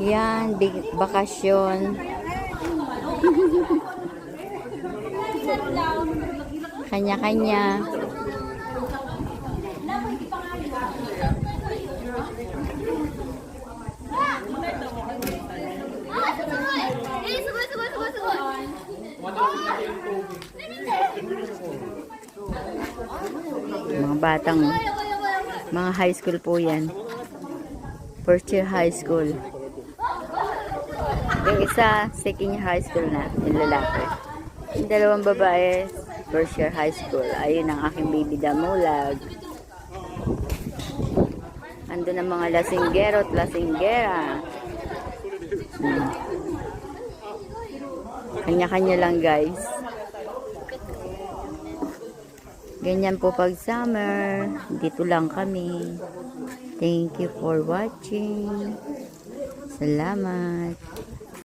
Yan, big bakasyon. Kanya-kanya. Mga batang, mga high school po yan. First year high school. Yung isa, second year high school na, yung lalaki. Yung dalawang babae, first year high school. Ayun ang aking baby damulag. Ando ng mga lasinggero at lasinggera. Kanya-kanya lang guys. Ganyan po pag summer. Dito lang kami. Thank you for watching. Salamat.